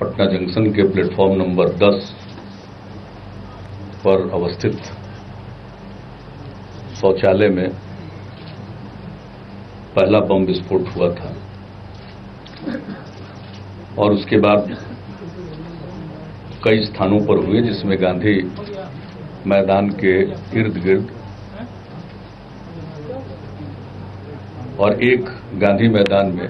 Patna junction के platform number 10 पर अवस्थित शौचालय में पहला बम विस्फोट हुआ था और उसके बाद कई स्थानों पर हुए, जिसमें गांधी मैदान के इर्द गिर्द और एक गांधी मैदान में,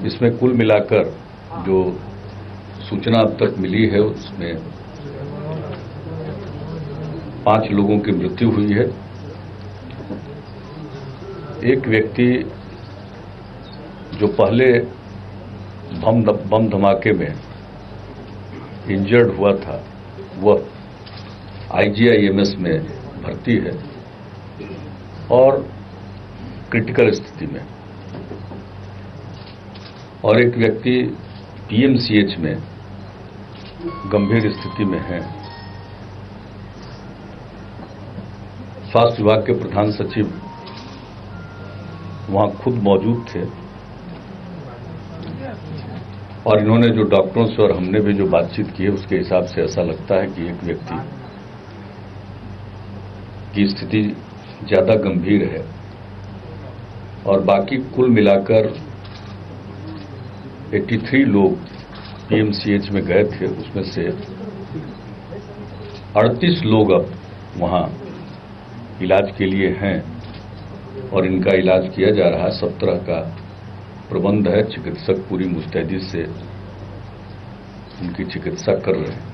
इसमें कुल मिलाकर जो सूचना अब तक मिली है उसमें 5 लोगों की मृत्यु हुई है। एक व्यक्ति जो पहले बम धमाके में इंजर्ड हुआ था वह IGIMS में भर्ती है और क्रिटिकल स्थिति में, और एक व्यक्ति PMCH में गंभीर स्थिति में है। स्वास्थ्य विभाग के प्रधान सचिव वहां खुद मौजूद थे और इन्होंने जो डॉक्टरों से और हमने भी जो बातचीत की है उसके हिसाब से ऐसा लगता है कि एक व्यक्ति की स्थिति ज्यादा गंभीर है और बाकी कुल मिलाकर 83 लोग PMCH में गए थे, उसमें से 38 लोग अब वहां इलाज के लिए हैं और इनका इलाज किया जा रहा है। सब तरह का प्रबंध है, चिकित्सक पूरी मुस्तैदी से उनकी चिकित्सा कर रहे हैं।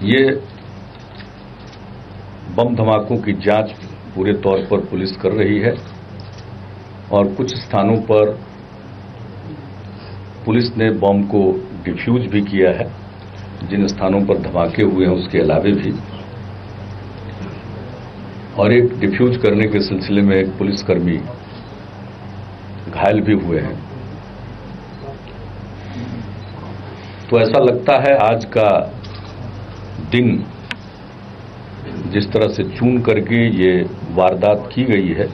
ये बम धमाकों की जांच पूरे तौर पर पुलिस कर रही है और कुछ स्थानों पर पुलिस ने बम को डिफ्यूज भी किया है। जिन स्थानों पर धमाके हुए हैं उसके अलावे भी, और एक डिफ्यूज करने के सिलसिले में एक पुलिसकर्मी घायल भी हुए हैं। तो ऐसा लगता है आज का दिन जिस तरह से चून करके ये वारदात की गई है,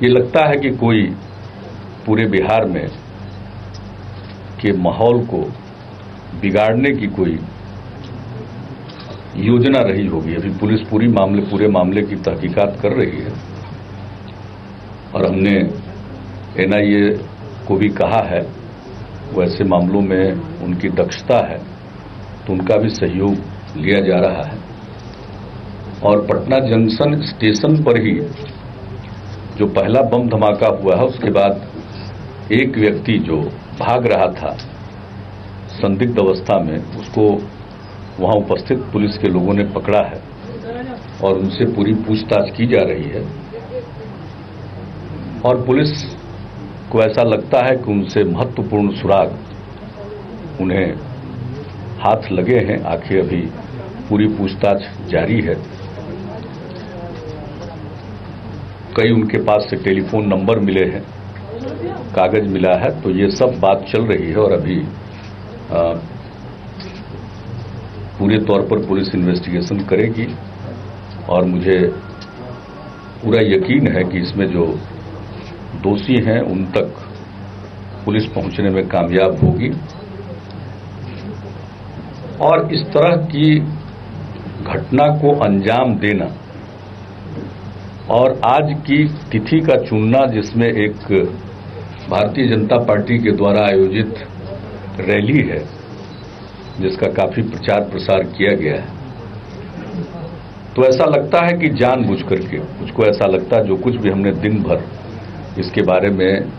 ये लगता है कि कोई पूरे बिहार में के माहौल को बिगाड़ने की कोई योजना रही होगी। अभी पुलिस पूरे मामले की तहकीकात कर रही है और हमने NIA को भी कहा है, वैसे मामलों में उनकी दक्षता है तो उनका भी सहयोग लिया जा रहा है। और पटना जंक्शन स्टेशन पर ही जो पहला बम धमाका हुआ है उसके बाद एक व्यक्ति जो भाग रहा था संदिग्ध अवस्था में, उसको वहां उपस्थित पुलिस के लोगों ने पकड़ा है और उनसे पूरी पूछताछ की जा रही है। और पुलिस को ऐसा लगता है कि उनसे महत्वपूर्ण सुराग उन्हें हाथ लगे हैं। आखिर अभी पूरी पूछताछ जारी है। कई उनके पास से टेलीफोन नंबर मिले हैं, कागज मिला है, तो ये सब बात चल रही है और अभी पूरे तौर पर पुलिस इन्वेस्टिगेशन करेगी और मुझे पूरा यकीन है कि इसमें जो दोषी हैं उन तक पुलिस पहुंचने में कामयाब होगी। और इस तरह की घटना को अंजाम देना और आज की तिथि का चुनना, जिसमें एक भारतीय जनता पार्टी के द्वारा आयोजित रैली है जिसका काफी प्रचार प्रसार किया गया है, तो ऐसा लगता है कि जानबूझ करके, मुझको ऐसा लगता है जो कुछ भी हमने दिन भर इसके बारे में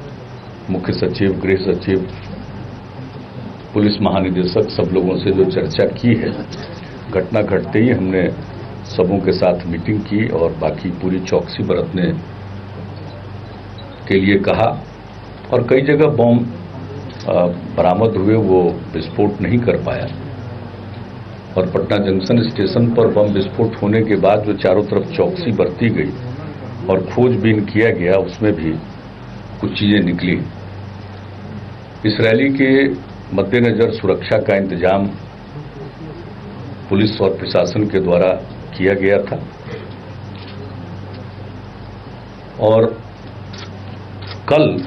मुख्य सचिव, गृह सचिव, पुलिस महानिदेशक, सब लोगों से जो चर्चा की है, घटना घटते ही हमने सबों के साथ मीटिंग की और बाकी पूरी चौकसी बरतने के लिए कहा। और कई जगह बम बरामद हुए, वो विस्फोट नहीं कर पाया। और पटना जंक्शन स्टेशन पर बम विस्फोट होने के बाद जो चारों तरफ चौकसी बरती गई और खोजबीन किया गया, उसमें भी कुछ चीजें निकली। इस रैली के मद्देनजर सुरक्षा का इंतजाम पुलिस और प्रशासन के द्वारा किया गया था और कल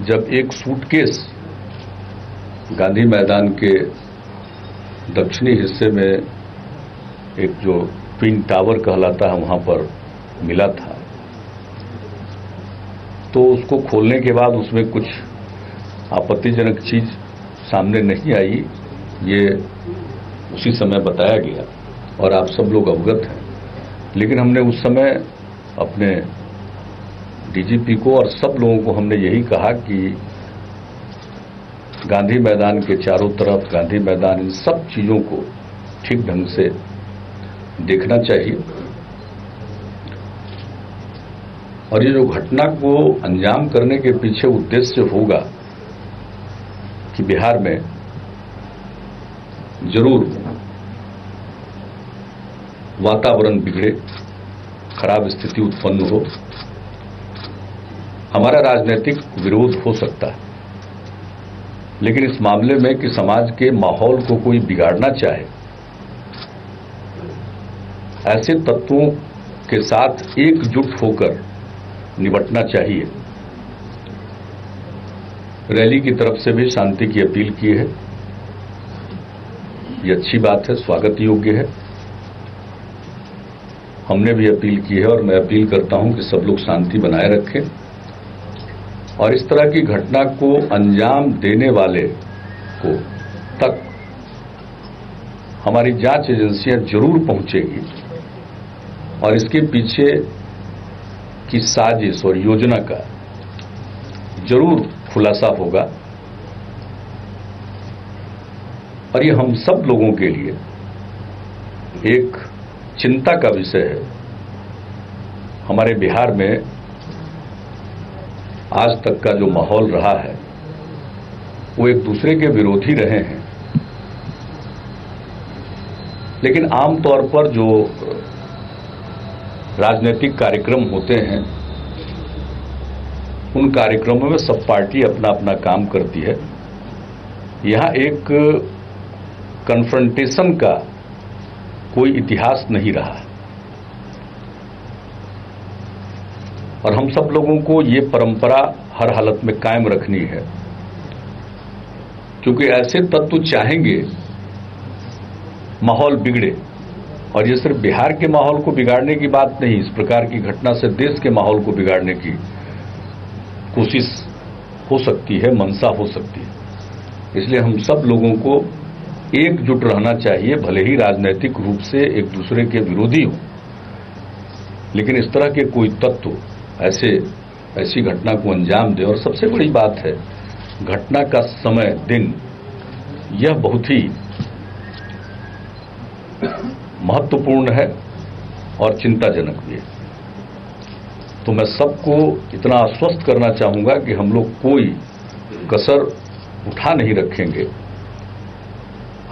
जब एक सूटकेस गांधी मैदान के दक्षिणी हिस्से में एक जो ट्विन टावर कहलाता है वहां पर मिला था, तो उसको खोलने के बाद उसमें कुछ आपत्तिजनक चीज सामने नहीं आई, ये उसी समय बताया गया और आप सब लोग अवगत हैं। लेकिन हमने उस समय अपने डीजीपी को और सब लोगों को हमने यही कहा कि गांधी मैदान के चारों तरफ, गांधी मैदान, इन सब चीजों को ठीक ढंग से देखना चाहिए। और ये जो घटना को अंजाम करने के पीछे उद्देश्य होगा कि बिहार में जरूर वातावरण बिगड़े, खराब स्थिति उत्पन्न हो, हमारा राजनीतिक विरोध हो सकता है, लेकिन इस मामले में कि समाज के माहौल को कोई बिगाड़ना चाहे, ऐसे तत्वों के साथ एकजुट होकर निपटना चाहिए। रैली की तरफ से भी शांति की अपील की है, ये अच्छी बात है, स्वागत योग्य है। हमने भी अपील की है और मैं अपील करता हूं कि सब लोग शांति बनाए रखें और इस तरह की घटना को अंजाम देने वाले को तक हमारी जांच एजेंसियां जरूर पहुंचेगी और इसके पीछे की साजिश और योजना का जरूर खुलासा होगा। और ये हम सब लोगों के लिए एक चिंता का विषय है। हमारे बिहार में आज तक का जो माहौल रहा है वो एक दूसरे के विरोधी रहे हैं, लेकिन आमतौर पर जो राजनीतिक कार्यक्रम होते हैं उन कार्यक्रमों में सब पार्टी अपना अपना काम करती है। यहां एक कन्फ्रंटेशन का कोई इतिहास नहीं रहा है और हम सब लोगों को ये परंपरा हर हालत में कायम रखनी है, क्योंकि ऐसे तत्व चाहेंगे माहौल बिगड़े। और ये सिर्फ बिहार के माहौल को बिगाड़ने की बात नहीं, इस प्रकार की घटना से देश के माहौल को बिगाड़ने की कोशिश हो सकती है, मंशा हो सकती है। इसलिए हम सब लोगों को एकजुट रहना चाहिए, भले ही राजनीतिक रूप से एक दूसरे के विरोधी हो, लेकिन इस तरह के कोई तत्व ऐसी घटना को अंजाम दे। और सबसे बड़ी बात है, घटना का समय, दिन, यह बहुत ही महत्वपूर्ण है और चिंताजनक भी है। तो मैं सबको इतना आश्वस्त करना चाहूंगा कि हम लोग कोई कसर उठा नहीं रखेंगे।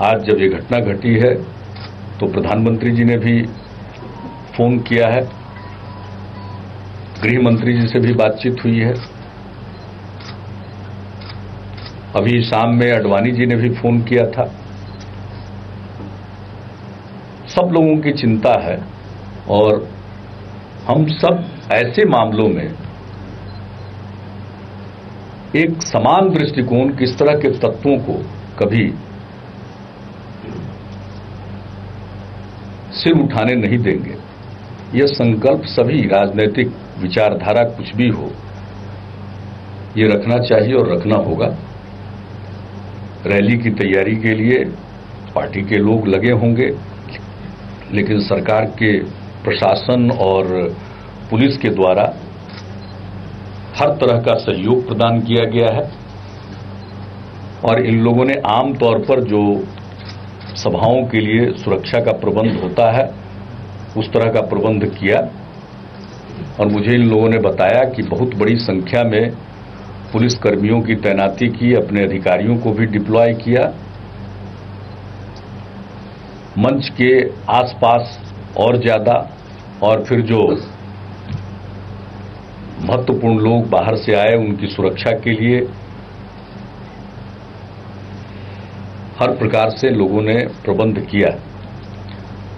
आज जब ये घटना घटी है तो प्रधानमंत्री जी ने भी फोन किया है, गृह मंत्री जी से भी बातचीत हुई है, अभी शाम में आडवाणी जी ने भी फोन किया था। सब लोगों की चिंता है और हम सब ऐसे मामलों में एक समान दृष्टिकोण, किस तरह के तत्वों को कभी सिर उठाने नहीं देंगे। यह संकल्प सभी राजनीतिक विचारधारा कुछ भी हो, ये रखना चाहिए और रखना होगा। रैली की तैयारी के लिए पार्टी के लोग लगे होंगे, लेकिन सरकार के प्रशासन और पुलिस के द्वारा हर तरह का सहयोग प्रदान किया गया है और इन लोगों ने आम तौर पर जो सभाओं के लिए सुरक्षा का प्रबंध होता है उस तरह का प्रबंध किया। और मुझे इन लोगों ने बताया कि बहुत बड़ी संख्या में पुलिस कर्मियों की तैनाती की, अपने अधिकारियों को भी डिप्लॉय किया। मंच के आसपास और ज्यादा, और फिर जो महत्वपूर्ण लोग बाहर से आए उनकी सुरक्षा के लिए हर प्रकार से लोगों ने प्रबंध किया।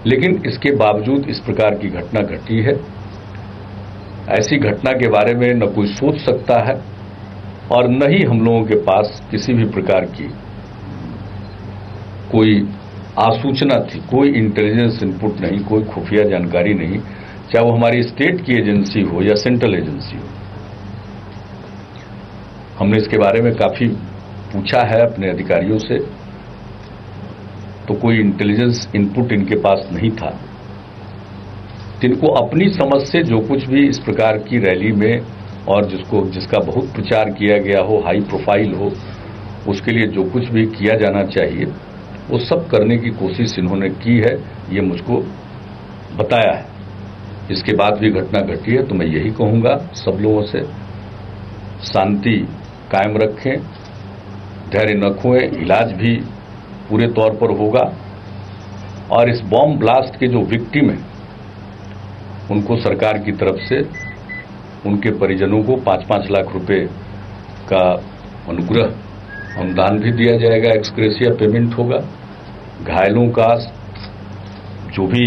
लेकिन इसके बावजूद इस प्रकार की घटना घटी है। ऐसी घटना के बारे में न कोई सोच सकता है और न ही हम लोगों के पास किसी भी प्रकार की कोई आसूचना थी, कोई इंटेलिजेंस इनपुट नहीं, कोई खुफिया जानकारी नहीं, चाहे वो हमारी स्टेट की एजेंसी हो या सेंट्रल एजेंसी हो। हमने इसके बारे में काफी पूछा है अपने अधिकारियों से, तो कोई इंटेलिजेंस इनपुट इनके पास नहीं था। जिनको अपनी समझ से जो कुछ भी इस प्रकार की रैली में और जिसका बहुत प्रचार किया गया हो, हाई प्रोफाइल हो, उसके लिए जो कुछ भी किया जाना चाहिए वो सब करने की कोशिश इन्होंने की है, ये मुझको बताया है। इसके बाद भी घटना घटी है तो मैं यही कहूंगा सब लोगों से, शांति कायम रखें, धैर्य न खोएं, इलाज भी पूरे तौर पर होगा और इस बॉम्ब ब्लास्ट के जो विक्टिम हैं उनको सरकार की तरफ से उनके परिजनों को 5-5 लाख रुपए का अनुग्रह अनुदान भी दिया जाएगा, एक्सग्रेशिया पेमेंट होगा। घायलों का जो भी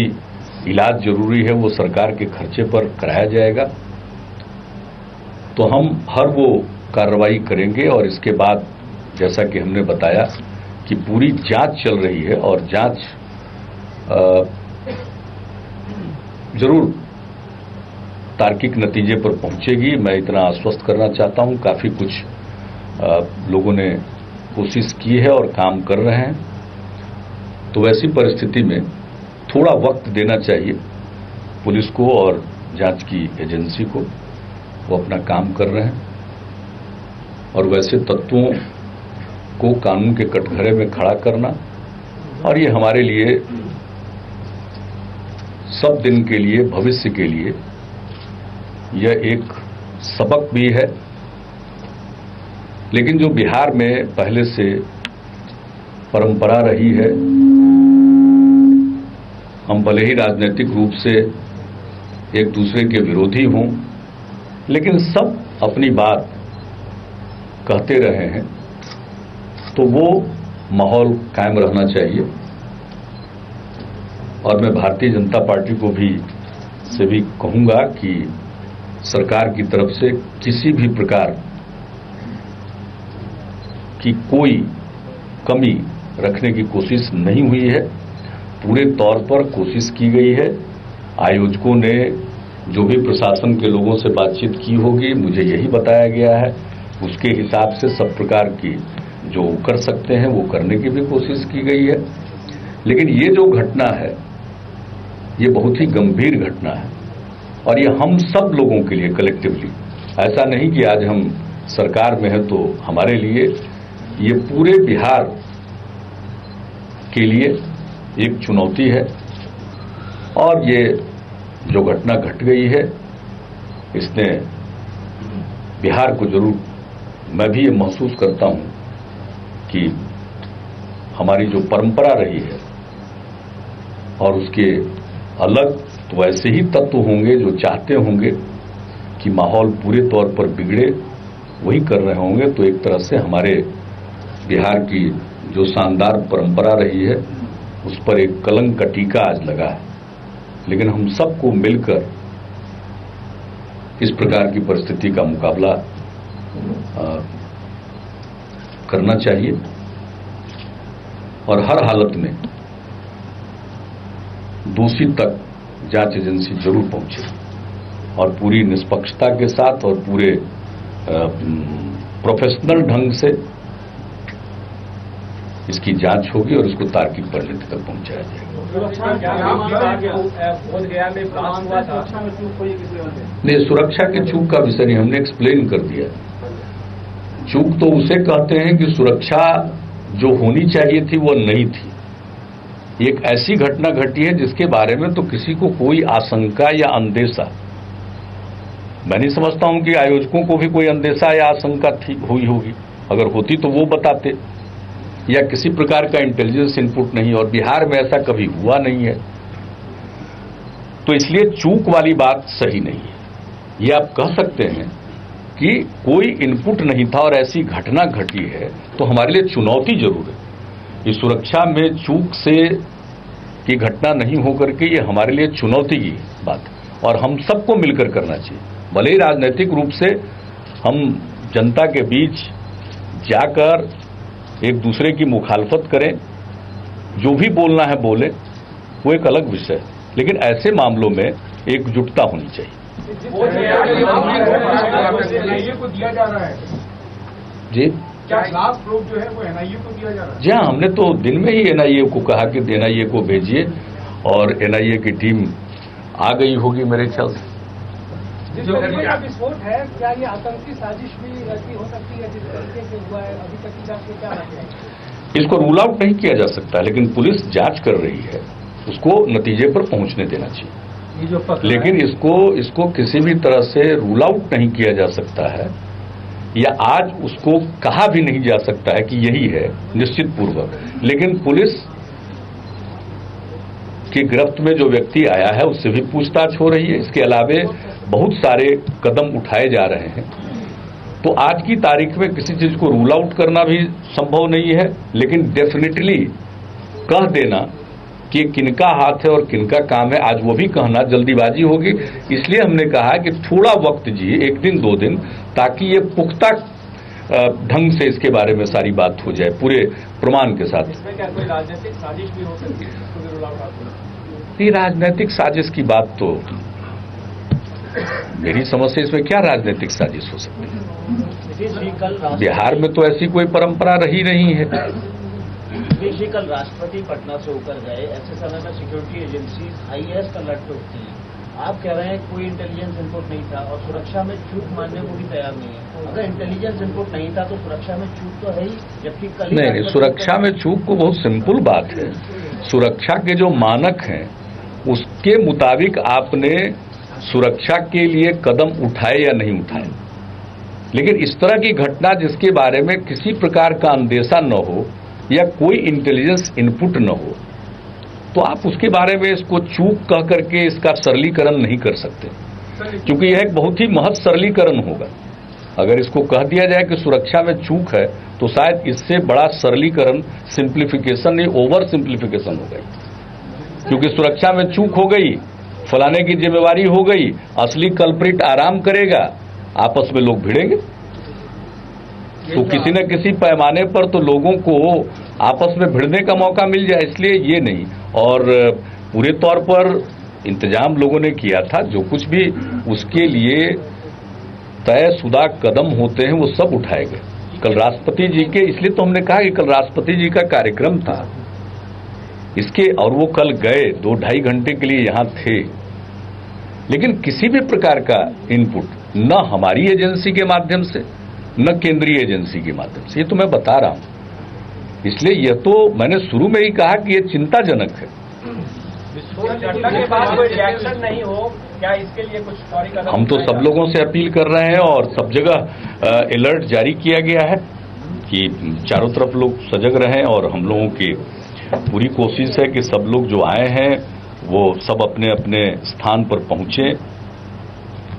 इलाज जरूरी है वो सरकार के खर्चे पर कराया जाएगा। तो हम हर वो कार्रवाई करेंगे और इसके बाद जैसा कि हमने बताया कि पूरी जांच चल रही है और जांच जरूर तार्किक नतीजे पर पहुंचेगी। मैं इतना आश्वस्त करना चाहता हूं। काफी कुछ लोगों ने कोशिश की है और काम कर रहे हैं, तो वैसी परिस्थिति में थोड़ा वक्त देना चाहिए पुलिस को और जांच की एजेंसी को। वो अपना काम कर रहे हैं और वैसे तत्वों को कानून के कटघरे में खड़ा करना, और ये हमारे लिए सब दिन के लिए, भविष्य के लिए यह एक सबक भी है। लेकिन जो बिहार में पहले से परंपरा रही है, हम भले ही राजनीतिक रूप से एक दूसरे के विरोधी हों, लेकिन सब अपनी बात कहते रहे हैं, तो वो माहौल कायम रहना चाहिए। और मैं भारतीय जनता पार्टी को भी कहूंगा कि सरकार की तरफ से किसी भी प्रकार की कोई कमी रखने की कोशिश नहीं हुई है। पूरे तौर पर कोशिश की गई है। आयोजकों ने जो भी प्रशासन के लोगों से बातचीत की होगी, मुझे यही बताया गया है, उसके हिसाब से सब प्रकार की जो कर सकते हैं वो करने की भी कोशिश की गई है। लेकिन ये जो घटना है ये बहुत ही गंभीर घटना है और ये हम सब लोगों के लिए कलेक्टिवली, ऐसा नहीं कि आज हम सरकार में हैं तो हमारे लिए, ये पूरे बिहार के लिए एक चुनौती है। और ये जो घटना घट गई है इसने बिहार को जरूर, मैं भी ये महसूस करता हूं कि हमारी जो परंपरा रही है और उसके अलग तो ऐसे ही तत्व होंगे जो चाहते होंगे कि माहौल पूरे तौर पर बिगड़े, वही कर रहे होंगे। तो एक तरह से हमारे बिहार की जो शानदार परंपरा रही है उस पर एक कलंक का टीका आज लगा है। लेकिन हम सबको मिलकर इस प्रकार की परिस्थिति का मुकाबला करना चाहिए और हर हालत में दोषी तक जांच एजेंसी जरूर पहुंचे और पूरी निष्पक्षता के साथ और पूरे प्रोफेशनल ढंग से इसकी जांच होगी और इसको तार्किक परिणति तक पहुंचाया जाएगा। नहीं, सुरक्षा के चूक का विषय नहीं, हमने एक्सप्लेन कर दिया। चूक तो उसे कहते हैं कि सुरक्षा जो होनी चाहिए थी वो नहीं थी। एक ऐसी घटना घटी है जिसके बारे में तो किसी को कोई आशंका या अंदेशा, मैं नहीं समझता हूं कि आयोजकों को भी कोई अंदेशा या आशंका हुई होगी। अगर होती तो वो बताते, या किसी प्रकार का इंटेलिजेंस इनपुट नहीं, और बिहार में ऐसा कभी हुआ नहीं है। तो इसलिए चूक वाली बात सही नहीं है। ये आप कह सकते हैं कि कोई इनपुट नहीं था और ऐसी घटना घटी है, तो हमारे लिए चुनौती जरूर है। ये सुरक्षा में चूक से की घटना नहीं होकर के ये हमारे लिए चुनौती की बात है और हम सबको मिलकर करना चाहिए। भले ही राजनीतिक रूप से हम जनता के बीच जाकर एक दूसरे की मुखालफत करें, जो भी बोलना है बोले, वो एक अलग विषय है, लेकिन ऐसे मामलों में एकजुटता होनी चाहिए। को दिया जा रहा है जी, क्या लास्ट प्रूफ जो है वो एनआईए को दिया जा रहा है? जी हाँ, हमने तो दिन में ही एनआईए को कहा कि एनआईए को भेजिए, और एनआईए की टीम आ गई होगी मेरे ख्याल से। जिस तरीके का विस्फोट है, क्या ये आतंकी साजिश भी ऐसी हो सकती है जिस तरीके से हुआ है? अभी तक की जांच में क्या है? इसको रूल आउट नहीं किया जा सकता, लेकिन पुलिस जांच कर रही है, उसको नतीजे पर पहुंचने देना चाहिए। लेकिन इसको किसी भी तरह से रूल आउट नहीं किया जा सकता है, या आज उसको कहा भी नहीं जा सकता है कि यही है निश्चित पूर्वक। लेकिन पुलिस की गिरफ्त में जो व्यक्ति आया है उससे भी पूछताछ हो रही है। इसके अलावे बहुत सारे कदम उठाए जा रहे हैं। तो आज की तारीख में किसी चीज को रूल आउट करना भी संभव नहीं है, लेकिन डेफिनेटली कह देना कि किनका हाथ है और किनका काम है, आज वो भी कहना जल्दीबाजी होगी। इसलिए हमने कहा कि थोड़ा वक्त जी, 1 दिन 2 दिन, ताकि ये पुख्ता ढंग से इसके बारे में सारी बात हो जाए पूरे प्रमाण के साथ। इसमें क्या कोई राजनीतिक साजिश भी हो सकती है? नहीं, राजनीतिक साजिश की बात तो मेरी समझ से इसमें क्या राजनीतिक साजिश हो सकती है? बिहार में तो ऐसी कोई परंपरा रही नहीं है। जी, कल राष्ट्रपति पटना से होकर गए, ऐसे समय में सिक्योरिटी एजेंसी हाईएस्ट अलर्ट पे होती है। आप कह रहे हैं कोई इंटेलिजेंस इनपुट नहीं था और सुरक्षा में चूक मानने को भी तैयार नहीं है। अगर इंटेलिजेंस इनपुट नहीं था तो सुरक्षा में चूक तो है ही, जबकि कल नहीं, सुरक्षा में चूक को बहुत सिंपल बात है। सुरक्षा के जो मानक हैं उसके मुताबिक आपने सुरक्षा के लिए कदम उठाए या नहीं उठाए। लेकिन इस तरह की घटना जिसके बारे में किसी प्रकार का अंदेशा न हो या कोई इंटेलिजेंस इनपुट न हो, तो आप उसके बारे में इसको चूक कह करके इसका सरलीकरण नहीं कर सकते, क्योंकि यह एक बहुत ही महत्व सरलीकरण होगा। अगर इसको कह दिया जाए कि सुरक्षा में चूक है, तो शायद इससे बड़ा सरलीकरण, सिंप्लीफिकेशन नहीं, ओवर सिंप्लीफिकेशन हो गई। क्योंकि सुरक्षा में चूक हो गई, फलाने की जिम्मेवारी हो गई, असली कल्प्रिट आराम करेगा, आपस में लोग भिड़ेंगे। तो किसी न किसी पैमाने पर तो लोगों को आपस में भिड़ने का मौका मिल जाए, इसलिए ये नहीं। और पूरे तौर पर इंतजाम लोगों ने किया था, जो कुछ भी उसके लिए तयशुदा कदम होते हैं वो सब उठाए गए। कल राष्ट्रपति जी के, इसलिए तो हमने कहा कि कल राष्ट्रपति जी का कार्यक्रम था इसके, और वो कल गए 2-2.5 घंटे के लिए यहां थे। लेकिन किसी भी प्रकार का इनपुट न हमारी एजेंसी के माध्यम से न केंद्रीय एजेंसी के माध्यम से, ये तो मैं बता रहा हूं। इसलिए यह तो मैंने शुरू में ही कहा कि यह चिंताजनक है। घटना के बाद कोई रिएक्शन नहीं हो, क्या इसके लिए कुछ फौरी कदम? हम तो सब लोगों से अपील कर रहे हैं और सब जगह अलर्ट जारी किया गया है कि चारों तरफ लोग सजग रहें, और हम लोगों की पूरी कोशिश है कि सब लोग जो आए हैं वो सब अपने अपने स्थान पर पहुंचे।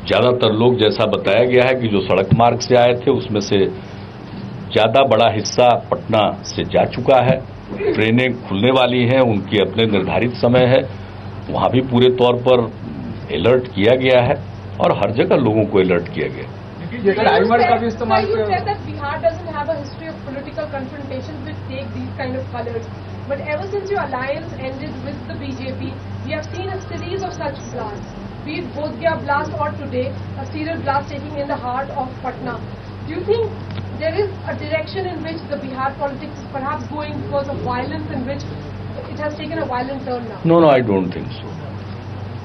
ज्यादातर लोग, जैसा बताया गया है कि जो सड़क मार्ग से आए थे उसमें से ज्यादा बड़ा हिस्सा पटना से जा चुका है। ट्रेनें खुलने वाली हैं, उनके अपने निर्धारित समय है, वहां भी पूरे तौर पर अलर्ट किया गया है और हर जगह लोगों को अलर्ट किया गया। टाइमर का भी इस्तेमाल किया। Bihar doesn't have a history of political confrontations which take these kind of colors. But ever since your alliance ended with the BJP, we have seen a series of such blasts. Be it Bodh blast or today, a serial blast taking in the heart of Patna. Do you think there is a direction in which the Bihar politics is perhaps going because of violence, in which it has taken a violent turn now? No, I don't think so.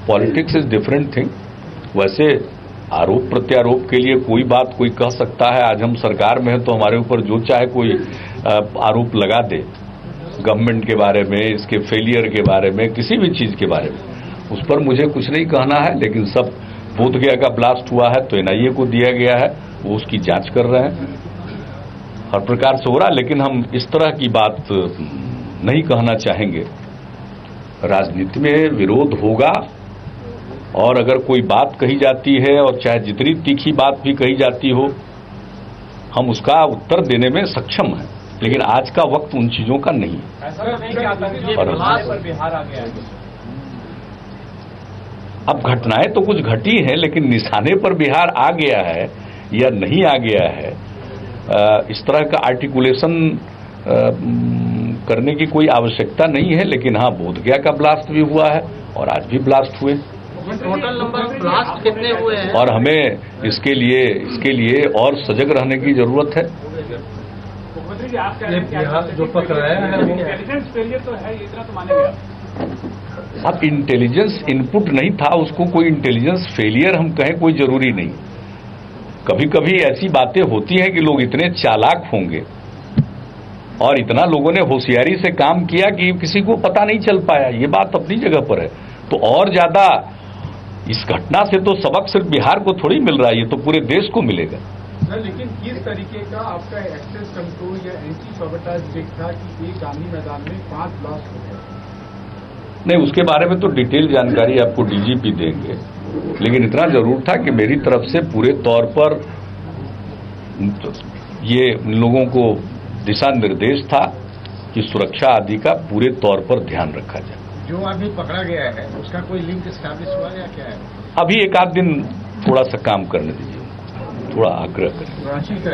Politics is different thing. वैसे आरोप प्रत्यारोप के लिए कोई बात कोई कह सकता है। आज हम सरकार में हैं तो हमारे ऊपर जो चाहे कोई आरोप लगा दे, गवर्नमेंट के बारे में, इसके फेलियर के बारे में, किसी भी चीज के बारे में, उस पर मुझे कुछ नहीं कहना है। लेकिन सब बोधगया का ब्लास्ट हुआ है तो एनआईए को दिया गया है, वो उसकी जांच कर रहे हैं, हर प्रकार से हो रहा है। लेकिन हम इस तरह की बात नहीं कहना चाहेंगे। राजनीति में विरोध होगा, और अगर कोई बात कही जाती है और चाहे जितनी तीखी बात भी कही जाती हो, हम उसका उत्तर देने में सक्षम हैं। लेकिन आज का वक्त उन चीजों का नहीं है। ऐसा नहीं कि आतंकी हमले पर बिहार आ गया है। अब घटनाएं तो कुछ घटी हैं, लेकिन निशाने पर बिहार आ गया है या नहीं आ गया है, इस तरह का आर्टिकुलेशन करने की कोई आवश्यकता नहीं है। लेकिन हाँ, बोधगया का ब्लास्ट भी हुआ है और आज भी ब्लास्ट हुए, टोटल नंबर ऑफ ब्लास्ट कितने हुए हैं? और हमें इसके लिए और सजग रहने की जरूरत है। मुख्यमंत्री जी, आप कह रहे हैं कि जो पकड़ाया है वो इंटेलिजेंस फेलियर तो है, इतना तो मानेंगे आप? अब इंटेलिजेंस इनपुट नहीं था, उसको कोई इंटेलिजेंस फेलियर हम कहें कोई जरूरी नहीं। कभी कभी ऐसी बातें होती हैं कि लोग इतने चालाक होंगे और इतना लोगों ने होशियारी से काम किया कि किसी को पता नहीं चल पाया, ये बात अपनी जगह पर है। तो और ज्यादा इस घटना से तो सबक सिर्फ बिहार को थोड़ी मिल रहा है, ये तो पूरे देश को मिलेगा। सर, लेकिन किस तरीके का आपका एक्सेस कंट्रोल या एंटी सॉबोटाज चेक था कि एक गांधी मैदान में 5 ब्लास्ट हो गए? नहीं, उसके बारे में तो डिटेल जानकारी आपको डीजीपी देंगे, लेकिन इतना जरूर था कि मेरी तरफ से पूरे तौर पर ये लोगों को दिशा निर्देश था कि सुरक्षा आदि का पूरे तौर पर ध्यान रखा जाए। जो अभी पकड़ा गया है उसका कोई लिंक एस्टैब्लिश हुआ या क्या है? अभी एक आध दिन थोड़ा सा काम करने दीजिए, थोड़ा आग्रह करें। रांची का